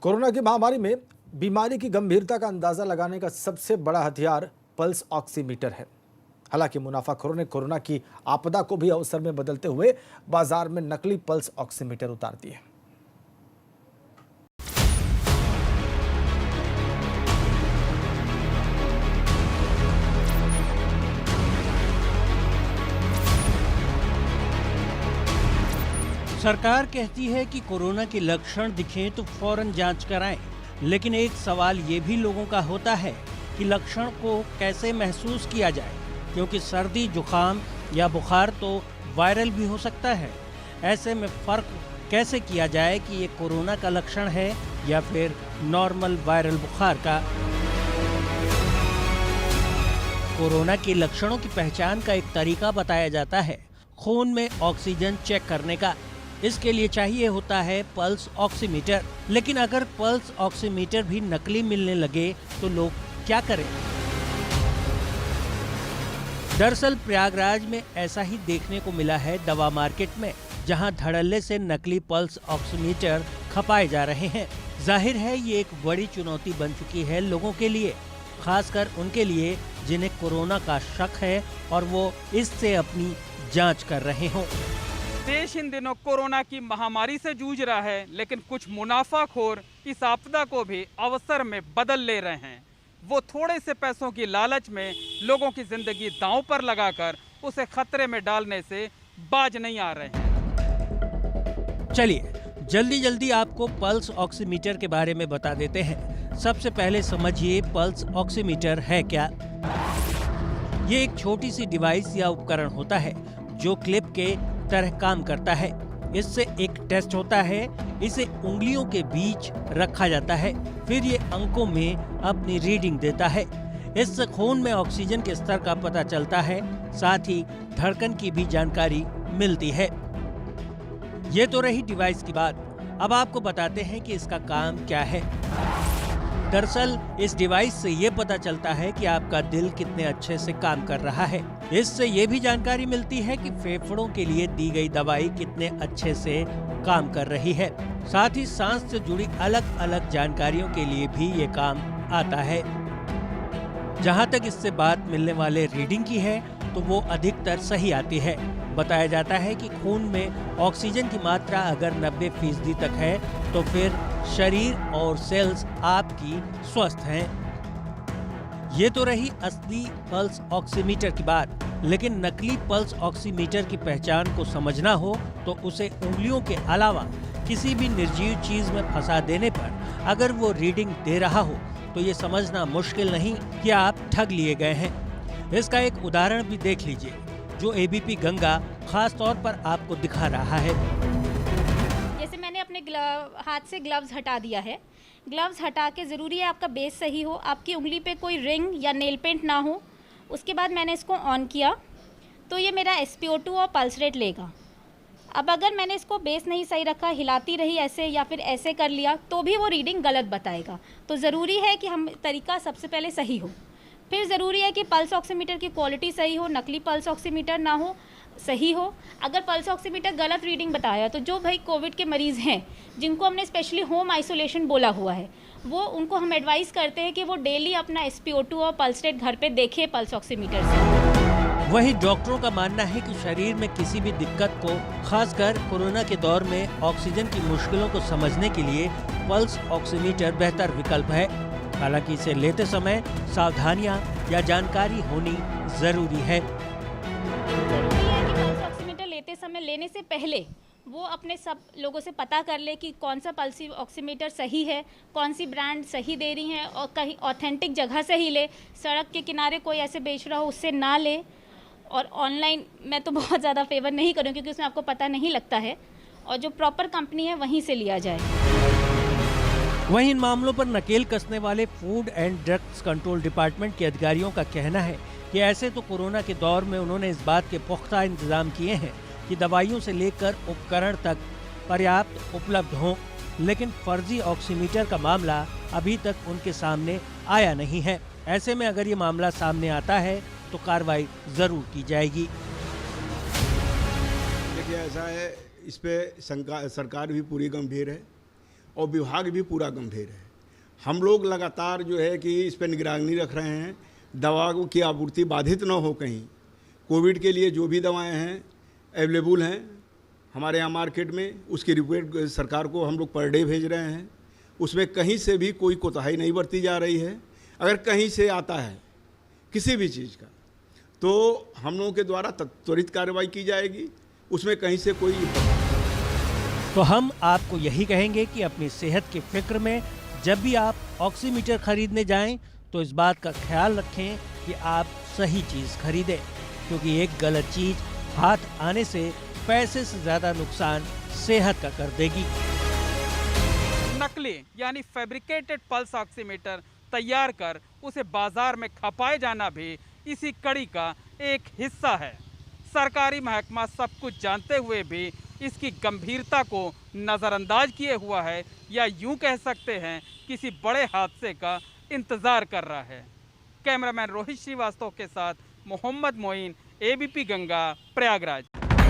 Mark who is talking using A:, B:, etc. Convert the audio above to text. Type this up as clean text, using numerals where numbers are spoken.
A: Corona की महामारी में बीमारी की गंभीरता का अंदाजा लगाने का सबसे बड़ा हथियार पल्स ऑक्सीमीटर है। हालांकि मुनाफाखोरों ने कोरोना की आपदा को भी अवसर में बदलते हुए बाजार में नकली पल्स ऑक्सीमीटर उतार दिए।
B: सरकार कहती है कि कोरोना के लक्षण दिखें तो फौरन जांच कराएं, लेकिन एक सवाल ये भी लोगों का होता है कि लक्षण को कैसे महसूस किया जाए, क्योंकि सर्दी, जुकाम या बुखार तो वायरल भी हो सकता है। ऐसे में फर्क कैसे किया जाए कि ये कोरोना का लक्षण है या फिर नॉर्मल वायरल बुखार का। कोरोना के लक्षणों की पहचान का एक तरीका बताया जाता है खून में ऑक्सीजन चेक करने का। इसके लिए चाहिए होता है पल्स ऑक्सीमीटर। लेकिन अगर पल्स ऑक्सीमीटर भी नकली मिलने लगे तो लोग क्या करें? दरअसल प्रयागराज में ऐसा ही देखने को मिला है दवा मार्केट में, जहां धड़ल्ले से नकली पल्स ऑक्सीमीटर खपाए जा रहे हैं। जाहिर है ये एक बड़ी चुनौती बन चुकी है लोगों के लिए, खासकर उनके लिए जिन्हें कोरोना का शक है और वो इससे अपनी जांच कर रहे हों।
C: देश इन दिनों कोरोना की महामारी से जूझ रहा है, लेकिन कुछ मुनाफाखोर इस आपदा को भी अवसर में बदल ले रहे हैं। वो थोड़े से पैसों की लालच में लोगों की जिंदगी दांव पर लगाकर उसे खतरे में डालने से बाज नहीं आ रहे हैं।
B: चलिए जल्दी जल्दी आपको पल्स ऑक्सीमीटर के बारे में बता देते हैं। सबसे पहले समझिए पल्स ऑक्सीमीटर है क्या। ये एक छोटी सी डिवाइस या उपकरण होता है जो क्लिप के तरह काम करता है। इससे एक टेस्ट होता है, इसे उंगलियों के बीच रखा जाता है, फिर ये अंकों में अपनी रीडिंग देता है। इससे खून में ऑक्सीजन के स्तर का पता चलता है, साथ ही धड़कन की भी जानकारी मिलती है। ये तो रही डिवाइस की बात। अब आपको बताते हैं कि इसका काम क्या है। दरअसल इस डिवाइस से ये पता चलता है कि आपका दिल कितने अच्छे से काम कर रहा है। इससे ये भी जानकारी मिलती है कि फेफड़ों के लिए दी गई दवाई कितने अच्छे से काम कर रही है। साथ ही सांस से जुड़ी अलग अलग जानकारियों के लिए भी ये काम आता है। जहाँ तक इससे बात मिलने वाले रीडिंग की है तो वो अधिकतर सही आती है। बताया जाता है कि खून में ऑक्सीजन की मात्रा अगर 90% तक है तो फिर शरीर और सेल्स आपकी स्वस्थ हैं। ये तो रही असली पल्स ऑक्सीमीटर की बात, लेकिन नकली पल्स ऑक्सीमीटर की पहचान को समझना हो तो उसे उंगलियों के अलावा किसी भी निर्जीव चीज में फंसा देने पर अगर वो रीडिंग दे रहा हो तो ये समझना मुश्किल नहीं कि आप ठग लिए गए हैं। इसका एक उदाहरण भी देख लीजिए जो एबीपी गंगा खास तौर पर आपको दिखा रहा है।
D: जैसे मैंने अपने हाथ से ग्लव्स हटा दिया है। ग्लव्स हटा के ज़रूरी है आपका बेस सही हो, आपकी उंगली पे कोई रिंग या नेल पेंट ना हो। उसके बाद मैंने इसको ऑन किया तो ये मेरा SpO2 और पल्स रेट लेगा। अब अगर मैंने इसको बेस नहीं सही रखा, हिलाती रही ऐसे या फिर ऐसे कर लिया तो भी वो रीडिंग गलत बताएगा। तो ज़रूरी है कि हम तरीका सबसे पहले सही हो। फिर ज़रूरी है कि पल्स ऑक्सीमीटर की क्वालिटी सही हो, नकली पल्स ऑक्सीमीटर ना हो, सही हो। अगर पल्स ऑक्सीमीटर गलत रीडिंग बताया तो जो भाई कोविड के मरीज़ हैं जिनको हमने स्पेशली होम आइसोलेशन बोला हुआ है, वो उनको हम एडवाइस करते हैं कि वो डेली अपना SpO2 और पल्स रेट घर पे देखें पल्स ऑक्सीमीटर से।
B: वहीं डॉक्टरों का मानना है कि शरीर में किसी भी दिक्कत को, खासकर कोरोना के दौर में ऑक्सीजन की मुश्किलों को समझने के लिए पल्स ऑक्सीमीटर बेहतर विकल्प है। हालांकि इसे लेते समय सावधानियां या जानकारी होनी जरूरी है।
D: पल्स ऑक्सीमीटर लेते समय लेने से पहले वो अपने सब लोगों से पता कर ले कि कौन सा पल्स ऑक्सीमीटर सही है, कौन सी ब्रांड सही दे रही है, और कहीं ऑथेंटिक जगह से ही ले। सड़क के किनारे कोई ऐसे बेच रहा हो उससे ना ले। और ऑनलाइन मैं तो बहुत ज़्यादा फेवर नहीं करूँ क्योंकि उसमें आपको पता नहीं लगता है, और जो प्रॉपर कंपनी है वहीं से लिया जाए।
B: वहीं इन मामलों पर नकेल कसने वाले food and drugs control department के अधिकारियों का कहना है कि ऐसे तो कोरोना के दौर में उन्होंने इस बात के पुख्ता इंतजाम किए हैं कि दवाइयों से लेकर उपकरण तक पर्याप्त उपलब्ध हों, लेकिन फर्जी ऑक्सीमीटर का मामला अभी तक उनके सामने आया नहीं है। ऐसे में अगर ये मामला सामने आता है तो कार्रवाई जरूर की जाएगी।
E: देखिए ऐसा है, इस पे सरकार भी पूरी गंभीर है और विभाग भी पूरा गंभीर है। हम लोग लगातार जो है कि इस पर निगरानी रख रहे हैं, दवाओं की आपूर्ति बाधित न हो कहीं। कोविड के लिए जो भी दवाएं हैं अवेलेबल हैं हमारे यहाँ मार्केट में, उसकी रिपोर्ट सरकार को हम लोग पर डे भेज रहे हैं। उसमें कहीं से भी कोई कोताही नहीं बरती जा रही है। अगर कहीं से आता है किसी भी चीज़ का तो हम लोगों के द्वारा त्वरित कार्रवाई की जाएगी, उसमें कहीं से कोई।
B: तो हम आपको यही कहेंगे कि अपनी सेहत की फिक्र में जब भी आप ऑक्सीमीटर खरीदने जाएं तो इस बात का ख्याल रखें कि आप सही चीज़ खरीदें, क्योंकि एक गलत चीज़ हाथ आने से पैसे से ज़्यादा नुकसान सेहत का कर देगी।
C: नकली यानी फैब्रिकेटेड पल्स ऑक्सीमीटर तैयार कर उसे बाजार में खपाए जाना भी इसी कड़ी का एक हिस्सा है। सरकारी महकमा सब कुछ जानते हुए भी इसकी गंभीरता को नज़रअंदाज किए हुआ है, या यूं कह सकते हैं किसी बड़े हादसे का इंतज़ार कर रहा है। कैमरामैन रोहित श्रीवास्तव के साथ मोहम्मद मोइन, ABP गंगा, प्रयागराज।